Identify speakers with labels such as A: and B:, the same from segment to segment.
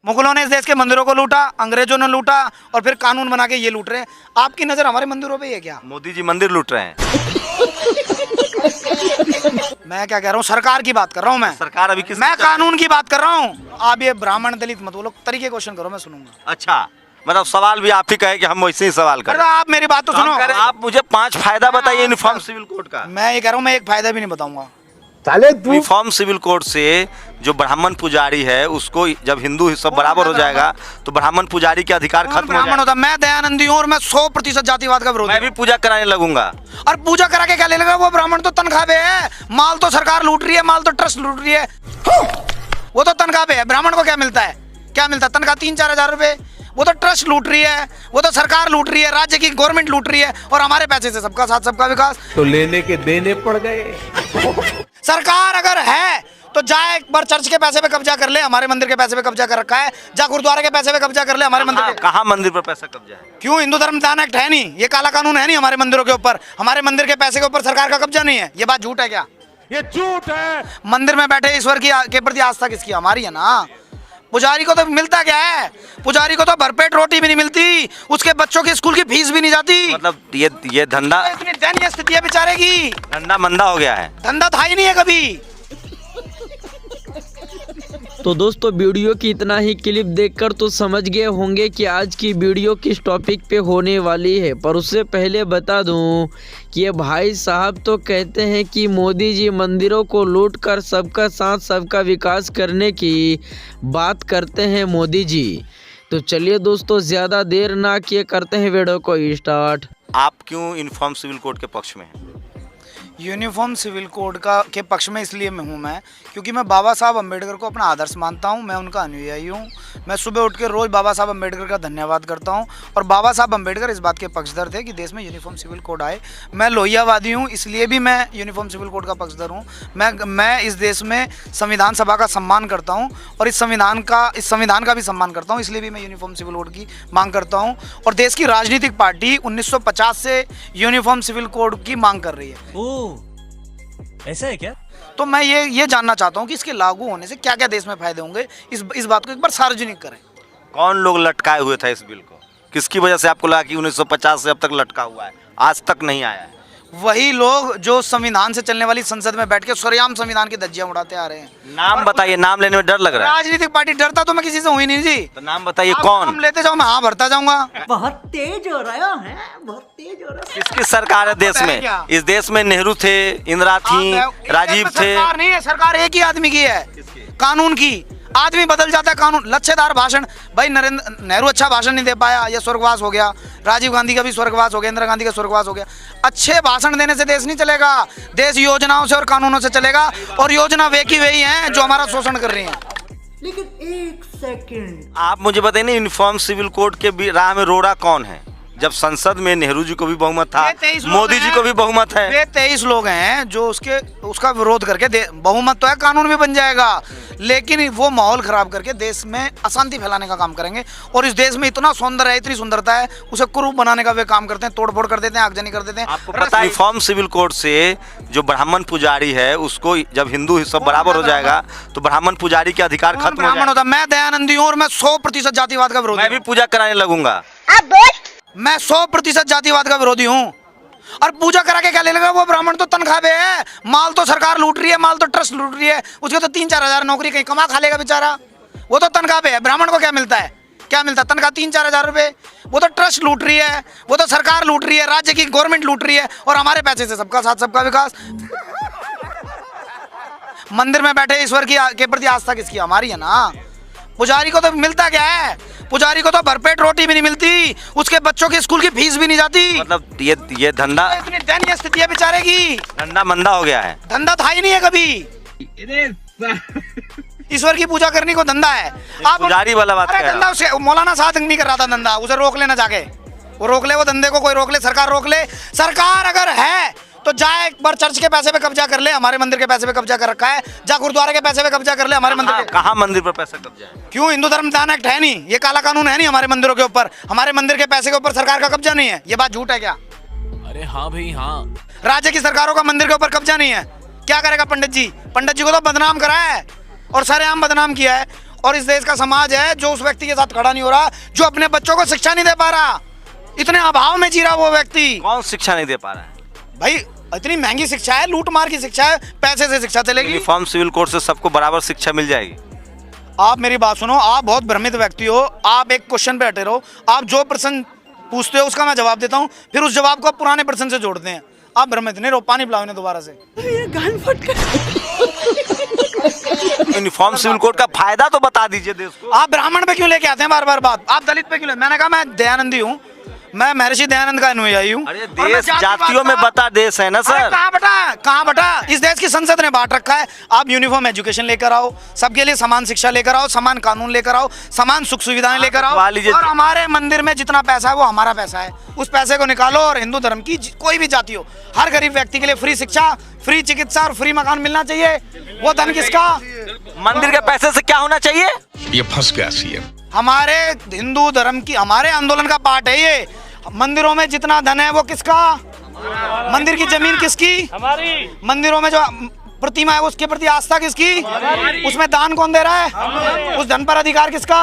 A: मुगलों ने इस देश के मंदिरों को लूटा, अंग्रेजों ने लूटा और फिर कानून बना के ये लूट रहे हैं। आपकी नजर हमारे मंदिरों पे ही है क्या?
B: मोदी जी मंदिर लूट रहे हैं।
A: मैं क्या कह रहा हूँ, सरकार की बात कर रहा हूँ मैं।
B: सरकार अभी किस
A: मैं कानून की बात कर रहा हूँ। आप ये ब्राह्मण दलित मत बोलो, तरीके क्वेश्चन करो, मैं सुनूंगा।
B: अच्छा, मतलब सवाल भी आप ही कहे कि हम वैसे ही सवाल
A: अरे
B: करें।
A: आप मेरी बात तो सुनो।
B: आप मुझे 5 फायदा बताइए यूनिफॉर्म सिविल कोड का।
A: मैं ये कह रहा हूँ, मैं एक फायदा भी नहीं बताऊंगा।
B: यूनिफॉर्म सिविल कोड से जो ब्राह्मण पुजारी है उसको जब हिंदू सब बराबर हो जाएगा तो ब्राह्मण पुजारी के अधिकार खत्म हो
A: ब्राह्मण
B: जाएगा।
A: होता, मैं दयानंदी हूँ और मैं 100% जातिवाद का विरोधी
B: मैं भी पूजा कराने लगूंगा।
A: हूँ। और पूजा करा के क्या ले लेगा वो ब्राह्मण? तो तनख्वाह पे है, माल तो सरकार लूट रही है, माल तो ट्रस्ट लूट रही है, वो तो तनख्वाह पे है। ब्राह्मण को क्या मिलता है? क्या मिलता है? तनख्वाह 3-4 हजार रुपए। वो तो ट्रस्ट लूट रही है, वो तो सरकार लूट रही है, राज्य की गवर्नमेंट लूट रही है, और हमारे पैसे से सबका साथ सबका विकास।
C: तो लेने के देने पड़ गए।
A: सरकार अगर है तो जाए एक बार चर्च के पैसे पे कब्जा कर ले, हमारे मंदिर के पैसे पे कब्जा कर रखा है। जा गुरुद्वारे के पैसे पे कब्जा कर ले, हमारे मंदिर के।
B: कहाँ मंदिर पर पैसा कब्जा है?
A: क्यों? हिंदू धर्म दान एक्ट है नहीं, ये काला कानून है नहीं हमारे मंदिरों के ऊपर। हमारे मंदिर के पैसे के ऊपर सरकार का कब्जा नहीं है। ये बात झूठ है क्या?
C: ये झूठ है।
A: मंदिर में बैठे ईश्वर के प्रति आस्था किसकी? हमारी है ना। पुजारी को तो मिलता क्या है? पुजारी को तो भरपेट रोटी भी नहीं मिलती, उसके बच्चों की स्कूल की फीस भी नहीं जाती।
B: मतलब ये धंधा,
A: इतनी दयनीय स्थिति है बेचारे की।
B: धंधा मंदा हो गया है।
A: धंधा था ही नहीं है कभी।
D: तो दोस्तों वीडियो की इतना ही क्लिप देखकर तो समझ गए होंगे कि आज की वीडियो किस टॉपिक पे होने वाली है। पर उससे पहले बता दूं कि ये भाई साहब तो कहते हैं कि मोदी जी मंदिरों को लूटकर सबका साथ सबका विकास करने की बात करते हैं मोदी जी। तो चलिए दोस्तों ज़्यादा देर ना किए करते हैं वीडियो को स्टार्ट।
B: आप क्यों यूनिफॉर्म सिविल कोड के पक्ष में हैं?
A: यूनिफॉर्म सिविल कोड के पक्ष में इसलिए मैं हूँ मैं, क्योंकि मैं बाबा साहब अम्बेडकर को अपना आदर्श मानता हूँ। मैं उनका अनुयायी हूँ। मैं सुबह उठ के रोज़ बाबा साहब अम्बेडकर का धन्यवाद करता हूँ। और बाबा साहब अम्बेडकर इस बात के पक्षधर थे कि देश में यूनिफॉर्म सिविल कोड आए। मैं लोहियावादी हूँ, इसलिए भी मैं यूनिफॉर्म सिविल कोड का पक्षधर हूँ। मैं इस देश में संविधान सभा का सम्मान करता हूँ और इस संविधान का भी सम्मान करता हूँ, इसलिए भी मैं यूनिफॉर्म सिविल कोड की मांग करता हूँ। और देश की राजनीतिक पार्टी 1950 से यूनिफॉर्म सिविल कोड की मांग कर रही है।
E: ओह, ऐसा है क्या?
A: तो मैं ये जानना चाहता हूँ कि इसके लागू होने से क्या क्या देश में फायदे होंगे। इस बात को एक बार सार्वजनिक करें।
B: कौन लोग लटकाए हुए थे इस बिल को? किसकी वजह से आपको लगा कि 1950 से अब तक लटका हुआ है, आज तक नहीं आया है?
A: वही लोग जो संविधान से चलने वाली संसद में बैठ के सरेआम संविधान की धज्जियां उड़ाते आ रहे हैं।
B: नाम बताइए, नाम लेने में डर लग रहा है।
A: राजनीतिक पार्टी डरता तो मैं किसी से हुई नहीं जी।
B: तो नाम बताइए
A: आप
B: कौन?
A: नाम लेते जाओ, मैं हाँ भरता जाऊंगा।
E: बहुत तेज हो रहा है, बहुत तेज हो रहा है।
B: किसकी सरकार है देश में?
A: क्या?
B: इस देश में नेहरू थे, इंदिरा थी, राजीव थे।
A: सरकार नहीं है, सरकार एक ही आदमी की है, कानून की। आदमी बदल जाता है, कानून। लच्छेदार भाषण, भाई नेहरू अच्छा भाषण नहीं दे पाया, ये स्वर्गवास हो गया। राजीव गांधी का भी स्वर्गवास हो गया, इंदिरा गांधी का स्वर्गवास हो गया। अच्छे भाषण देने से देश नहीं चलेगा, देश योजनाओं से और कानूनों से चलेगा। और योजना वे की वही हैं जो हमारा शोषण कर रही हैं।
E: लेकिन एक सेकंड,
B: आप मुझे बताइए ना, यूनिफॉर्म सिविल कोड के राह में रोड़ा कौन है? जब संसद में नेहरू जी को भी बहुमत था, मोदी जी को भी बहुमत है।
A: वे 23 लोग हैं जो उसका विरोध करके बहुमत तो है, कानून भी बन जाएगा, लेकिन वो माहौल खराब करके देश में अशांति फैलाने का काम करेंगे। और इस देश में इतना सौंदर्य है, इतनी सुंदरता है, उसे कुरूप बनाने का वे काम करते हैं, तोड़फोड़ कर देते हैं, आगजनी कर देते हैं।
B: आपको पता है यूनिफॉर्म सिविल कोड से जो ब्राह्मण पुजारी है उसको जब हिंदू सब बराबर हो जाएगा तो ब्राह्मण पुजारी के अधिकार खत्म हो जाएगा।
A: मैं दयानंदी हूँ और मैं 100% जातिवाद का विरोधी
B: मैं भी
A: हूँ।
B: पूजा कराने लगूंगा।
A: मैं 100% जातिवाद का विरोधी हूँ। और पूजा करा के क्या ले लेगा वो ब्राह्मण? तो तनख्वाह पे है, माल तो सरकार लूट रही है, माल तो ट्रस्ट लूट रही है, उसके तो 3-4 हजार नौकरी कहीं कमा खा लेगा बेचारा। वो तो तनख्वाह पे है। ब्राह्मण को क्या मिलता है? क्या मिलता है? तनख्वाह 3-4 हजार रुपए। वो तो ट्रस्ट लूट रही है, वो तो सरकार लूट रही है, राज्य की गवर्नमेंट लूट रही है, और हमारे पैसे से सबका साथ सबका विकास। मंदिर में बैठे ईश्वर के प्रति आस्था किसकी? हमारी है ना। पुजारी को तो मिलता क्या है? पुजारी को तो भरपेट रोटी भी नहीं मिलती, उसके बच्चों की स्कूल की फीस भी नहीं जाती।
B: मतलब ये धंधा,
A: इतनी दयनीय स्थिति है बेचारे की।
B: धंधा मंदा हो गया है।
A: धंधा था ही नहीं है कभी। ईश्वर की पूजा करने को धंधा है। आप
B: पुजारी वाला बात
A: अरे
B: कह रहा
A: धंधा उसे मौलाना साहब नहीं कर रहा था धंधा, उसे रोक लेना जाके। वो रोक ले, वो धंधे को कोई रोक ले, सरकार रोक ले। सरकार अगर है तो जाए एक बार चर्च के पैसे पे कब्जा कर ले, हमारे मंदिर के पैसे पे कब्जा कर रखा है। जा गुरुद्वारे के पैसे पे कब्जा कर ले, हमारे मंदिर के।
B: कहाँ मंदिर पर पैसा कब्जा है?
A: क्यों? हिंदू धर्म दान एक्ट है नहीं, ये काला कानून है नहीं हमारे मंदिरों के ऊपर। हमारे मंदिर के पैसे के ऊपर सरकार का कब्जा नहीं है। ये बात झूठ है क्या?
E: अरे हाँ भाई हाँ।
A: राज्य की सरकारों का मंदिर के ऊपर कब्जा नहीं है। क्या करेगा पंडित जी? पंडित जी को तो बदनाम करा है और सरेआम बदनाम किया है। और इस देश का समाज है जो उस व्यक्ति के साथ खड़ा नहीं हो रहा, जो अपने बच्चों को शिक्षा नहीं दे पा रहा, इतने अभाव में जी रहा वो व्यक्ति।
B: कौन शिक्षा नहीं दे पा रहा है?
A: भाई इतनी महंगी शिक्षा है, लूट मार की शिक्षा है, पैसे से शिक्षा चलेगी।
B: यूनिफॉर्म सिविल कोड से सबको बराबर शिक्षा मिल जाएगी।
A: आप मेरी बात सुनो, आप बहुत भ्रमित व्यक्ति हो, आप एक क्वेश्चन पे अटे रहो, आप जो प्रश्न पूछते हो उसका मैं जवाब देता हूँ, फिर उस जवाब को आप पुराने प्रश्न से जोड़ते हैं। आप भ्रमित नहीं रहो, पानी पिलाओ इन्हें दोबारा से।
B: यूनिफॉर्म सिविल कोड का फायदा तो बता दीजिए देश को।
A: आप ब्राह्मण पे क्यों लेके आते हैं बार बार बात? आप दलित पे क्यों? मैंने कहा मैं दयानंदी हूँ, मैं महर्षि दयानंद का अनुयायी हूँ।
B: अरे देश जातियों में बता देश है ना सर।
A: कहाँ बटा? इस देश की संसद ने बांट रखा है। आप यूनिफॉर्म एजुकेशन लेकर आओ, सबके लिए समान शिक्षा लेकर आओ, समान कानून लेकर आओ, समान सुख सुविधाएं लेकर आओ, और हमारे मंदिर में जितना पैसा है वो हमारा पैसा है, उस पैसे को निकालो और हिंदू धर्म की कोई भी जाति हो, हर गरीब व्यक्ति के लिए फ्री शिक्षा, फ्री चिकित्सा और फ्री मकान मिलना चाहिए। वो धन किसका?
B: मंदिर के पैसे से क्या होना चाहिए?
C: ये फंस गया सीएम।
A: हमारे हिंदू धर्म की, हमारे आंदोलन का पार्ट है ये। मंदिरों में जितना धन है वो किसका? मंदिर की जमीन किसकी? हमारी। मंदिरों में जो प्रतिमा है उसके प्रति आस्था किसकी? उसमें दान कौन दे रहा है? उस धन पर अधिकार किसका?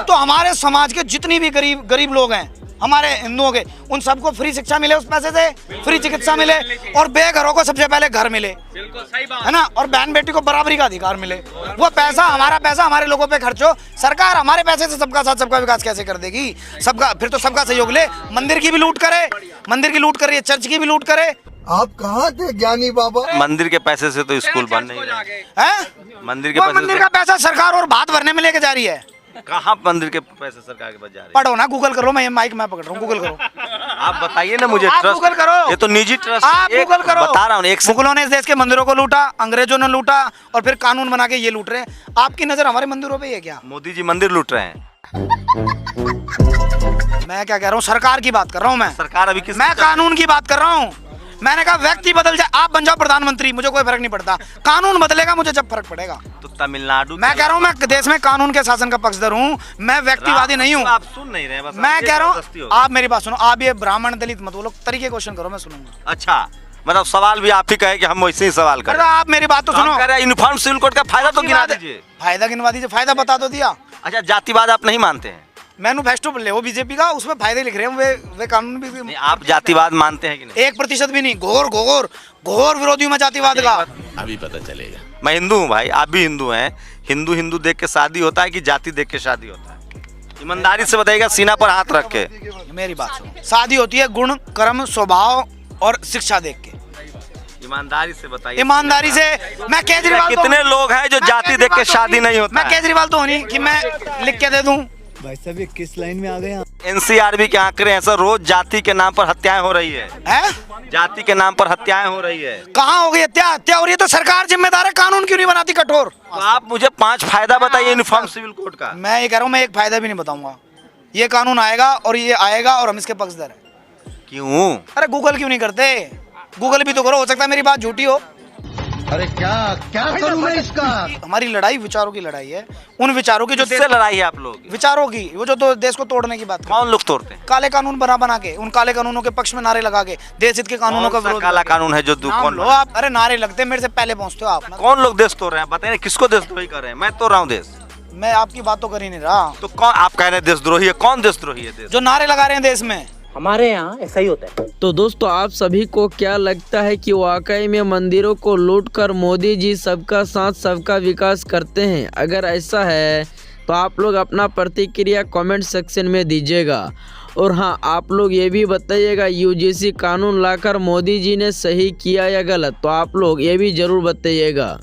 A: तो हमारे समाज के जितनी भी गरीब लोग हैं हमारे हिंदुओं के, उन सबको फ्री शिक्षा मिले उस पैसे से, फ्री चिकित्सा मिले, और बेघरों को सबसे पहले घर मिले, है ना, और बहन बेटी को बराबरी का अधिकार मिले। वो पैसा, हमारा पैसा हमारे लोगों पे खर्च हो। सरकार हमारे पैसे से सबका साथ सबका विकास कैसे कर देगी? सबका, फिर तो सबका सहयोग ले। मंदिर की भी लूट करे, मंदिर की लूट कर रही है, चर्च की भी लूट करे।
F: आप कहाँ थे ज्ञानी बाबा?
B: मंदिर के पैसे से तो स्कूल बन नहीं रहे
A: हैं?
B: मंदिर के
A: वो
B: पैसे
A: मंदिर का पैसा सरकार और भात भरने में लेके जा रही है।
B: कहाँ मंदिर के पैसे सरकार के पास जा रहे हैं?
A: पढ़ो ना, गूगल करो, मैं ये माइक मैं पकड़ रहा हूँ, गूगल करो।
B: आप बताइए ना मुझे।
A: आप
B: ट्रस्ट
A: गूगल करो,
B: ये तो निजी ट्रस्ट।
A: आप गूगल करो।
B: बता रहा हूँ, एक
A: मुगलों ने इस देश के मंदिरों को लूटा, अंग्रेजों ने लूटा, और फिर कानून बना के ये लूट रहे हैं। आपकी नजर हमारे मंदिरों पे है क्या?
B: मोदी जी मंदिर लूट रहे हैं।
A: मैं क्या कह रहा हूँ? सरकार की बात कर रहा हूँ मैं।
B: सरकार अभी किस?
A: मैं कानून की बात कर रहा हूँ। मैंने कहा व्यक्ति बदल जाए, आप बन जाओ प्रधानमंत्री, मुझे कोई फर्क नहीं पड़ता। कानून बदलेगा मुझे जब फर्क पड़ेगा।
B: तो तमिलनाडु,
A: मैं कह रहा हूँ, मैं देश में कानून के शासन का पक्षधर हूँ, मैं व्यक्तिवादी नहीं हूँ।
B: आप सुन नहीं रहे बस।
A: मैं कह रहा हूँ, आप मेरी बात सुनो। आप ये ब्राह्मण दलित मत बोलो, तरीके क्वेश्चन करो, मैं सुनूंगा।
B: अच्छा, मतलब सवाल भी आप ही कहे कि हम वैसे ही सवाल करें।
A: अरे आप मेरी बात तो सुनो।
B: यूनिफॉर्म सिविल कोड का फायदा तो गिना दीजिए।
A: फायदा गिनवा दीजिए। फायदा बता दो दिया।
B: अच्छा, जातिवाद आप नहीं मानते हैं?
A: मैनिफेस्टो ले वो बीजेपी का, उसमें फायदे लिख रहे हैं वे कानून भी
B: नहीं, आप जातिवाद मानते हैं कि नहीं?
A: 1% भी नहीं। घोर विरोधी हूं मैं जातिवाद का।
C: अभी पता चलेगा।
B: मैं हिंदू हूँ भाई, आप भी हिंदू हैं। हिंदू देख के शादी होता है कि जाति देख के शादी होता है? ईमानदारी से बताइएगा, सीना पर हाथ रख के।
A: मेरी बात सुनो, शादी होती है गुण, कर्म, स्वभाव और शिक्षा देख के।
B: ईमानदारी से बताइए।
A: ईमानदारी से। मैं केजरीवाल
B: कितने लोग हैं जो जाति देख के शादी नहीं होता?
A: मैं केजरीवाल तो नहीं कि मैं लिख के दे दूं।
F: भाई साहब ये किस लाइन में आ गए आप?
B: एनसीआरबी के आंकड़े हैं सर, रोज जाति के नाम पर हत्याएं हो रही है। जाति के नाम पर हत्याएं हो रही है।
A: कहाँ हो गई हत्या? हत्या हो रही है तो सरकार जिम्मेदार है, कानून क्यों नहीं बनाती कठोर?
B: तो आप मुझे 5 फायदा बताइए यूनिफॉर्म सिविल कोड का।
A: मैं ये कह रहा हूँ, मैं एक फायदा भी नहीं बताऊंगा। ये कानून आएगा और ये आएगा और हम इसके पक्षधर हैं।
B: क्यों?
A: अरे गूगल क्यों नहीं करते? गूगल भी तो करो, हो सकता है मेरी बात झूठी हो।
F: अरे क्या करूं मैं इसका?
A: हमारी लड़ाई विचारों की लड़ाई है, उन विचारों की जो
B: किससे लड़ाई है आप लोग?
A: विचारों की, वो जो तो देश को तोड़ने की बात।
B: कौन लोग तोड़ते हैं?
A: काले कानून बना के, उन काले कानूनों के पक्ष में नारे लगा के, देश हित के कानूनों का विरोध।
B: काला कानून है जो
A: कौन लो आप? अरे नारे लगते हैं, मेरे से पहले पहुंचते हो आप।
B: कौन लोग देश तोड़ रहे हैं? बताइए, किसको देशद्रोही कर रहे हैं? मैं तोड़ रहा हूँ देश?
A: मैं आपकी बात तो कर ही नहीं रहा।
B: तो कौन आप कह रहे हैं देशद्रोही है? कौन देशद्रोही है? देश
A: जो नारे लगा रहे हैं देश में।
E: हमारे यहाँ ऐसा ही होता है।
D: तो दोस्तों, आप सभी को क्या लगता है कि वाकई में मंदिरों को लूटकर मोदी जी सबका साथ सबका विकास करते हैं? अगर ऐसा है तो आप लोग अपना प्रतिक्रिया कमेंट सेक्शन में दीजिएगा। और हाँ, आप लोग ये भी बताइएगा यूजीसी कानून लाकर मोदी जी ने सही किया या गलत, तो आप लोग ये भी ज़रूर बताइएगा।